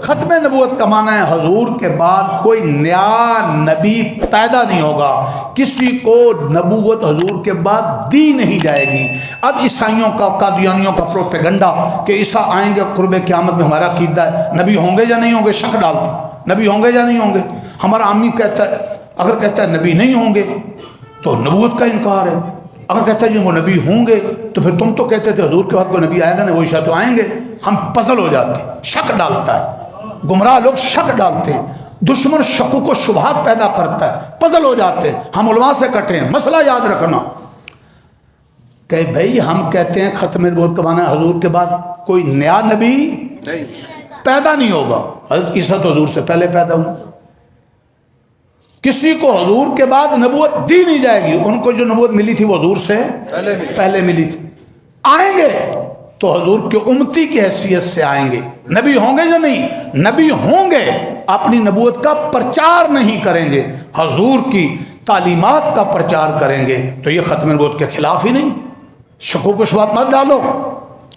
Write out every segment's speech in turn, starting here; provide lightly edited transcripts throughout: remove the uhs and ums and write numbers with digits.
ख़त्म नबूवत का माना है हुजूर के बाद कोई नया नबी पैदा नहीं होगा, किसी को नबूवत हुजूर के बाद दी नहीं जाएगी। अब ईसाइयों का, कादियानियों का प्रोपेगंडा कि ईसा आएंगे कुर्बे क़यामत में, हमारा अकीदा है नबी होंगे या नहीं होंगे, शक डालते नबी होंगे या नहीं होंगे। हमारा आमी कहता है, अगर कहता है नबी नहीं होंगे तो नबूवत का इनकार है, अगर कहता है जी वो नबी होंगे तो फिर तुम तो कहते थे हुजूर के बाद कोई नबी आएगा नहीं, वो ईसा तो आएंगे। हम पजल हो जाते, शक डालता है, गुमराह लोग शक डालते हैं, दुश्मन शक्कू को शुबहात पैदा करता है, पजल हो जाते हैं। हम उलमा से कटे हैं, मसला याद रखना कि भाई हम कहते हैं ख़त्म नबूवत का माना है हुजूर के बाद कोई नया नबी पैदा नहीं होगा। हज़रत ईसा तो हुजूर से पहले पैदा हुआ, किसी को हुजूर के बाद नबूवत दी नहीं जाएगी। उनको जो नबूवत मिली थी वो हुजूर से पहले मिली थी। आएंगे तो हुजूर के उम्मती की हैसियत से आएंगे। नबी होंगे या नहीं, नबी होंगे, अपनी नबूवत का प्रचार नहीं करेंगे, हुजूर की तालीमात का प्रचार करेंगे, तो ये ख़त्म नबूवत के खिलाफ ही नहीं। शकों को शुबात मत डालो,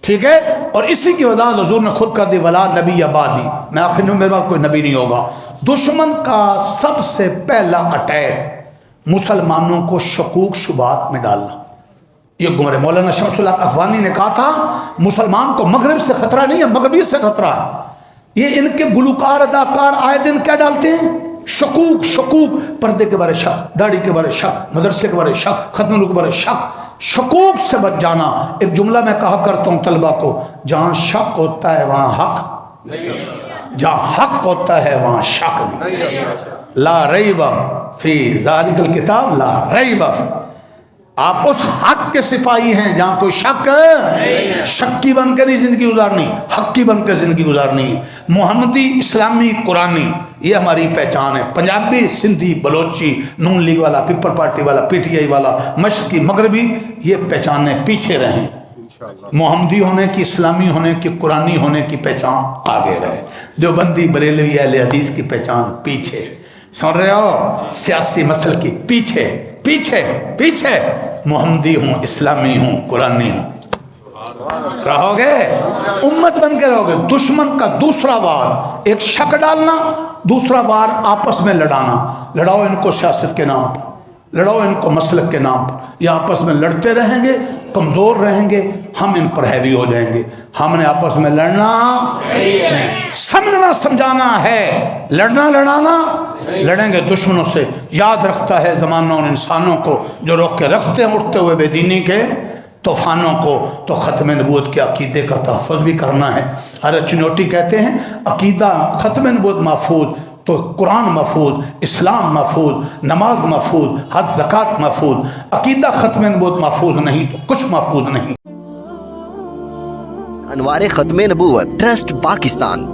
ठीक है। और इसी की वजह हुजूर ने खुद कर दी, वला नबी आबादी, मैं आखिर में मेरे पास कोई नबी नहीं होगा। दुश्मन का सबसे पहला अटैक मुसलमानों को शकूक शुबात में डालना, ये गुमरे। मौलाना शमसुल हक अफगानी ने कहा था मुसलमान को मगरिब से खतरा नहीं है, मगरबी से खतरा है। ये इनके गुलकार अदाकार आए दिन क्या डालते हैं, शकूक शकूक, पर्दे के बारे शक, दाढ़ी के बारे शक, मदरसे के बारे शक, खत्म के बारे शक, शकूक से बच जाना। एक जुमला मैं कहा करता हूँ तलबा को, जहाँ शक होता है वहाँ हक, जहाँ हक होता है वहाँ शक नहीं। ला रैब फी ज़ालिकल किताब ला रैब फी। आप उस हक के सिपाही हैं जहाँ कोई शक है, शक्की बन के नहीं जिंदगी गुजारनी, हक्की बन के जिंदगी गुजारनी है। मोहम्मदी, इस्लामी, कुरानी, ये हमारी पहचान है। पंजाबी, सिंधी, बलोची, नून लीग वाला, पीपल पार्टी वाला, पीटीआई वाला, मशरकी, मगरबी, ये पहचाने पीछे रहें। मोहम्मदी होने की, इस्लामी होने की, कुरानी होने की पहचान आगे रहे। देवबंदी, बरेलवी, अहले हदीस की पहचान पीछे। सुन रहे हो, सियासी मसल की पीछे पीछे पीछे। मोहम्मदी हूँ, इस्लामी हूँ, कुरानी हूँ, रहोगे, उम्मत बन के रहोगे। दुश्मन का दूसरा वार एक शक डालना, दूसरा वार आपस में लड़ाना। लड़ाओ इनको सियासत के नाम पर, लड़ाओ इनको मसलक के नाम पर, ये आपस में लड़ते रहेंगे, कमज़ोर रहेंगे, हम इन पर हैवी हो जाएंगे। हमने आपस में लड़ना नहीं, समझना समझाना है, लड़ना लड़ाना, लड़ेंगे दुश्मनों से। याद रखता है ज़माना उन इंसानों को जो रोक के रखते हैं उठते हुए बेदीनी के तूफ़ानों को। तो ख़त्म नबूवत के अकीदे का तहफ़्फ़ुज़ भी करना है। हज़रत चिनोटी कहते हैं अकीदा ख़त्म नबूवत महफूज तो कुरान महफूज, इस्लाम महफूज, नमाज महफूज, हज ज़कात महफूज। अकीदा ख़त्म नबूवत महफूज नहीं तो कुछ महफूज नहीं। अनवार ख़त्म नबूवत ट्रस्ट पाकिस्तान।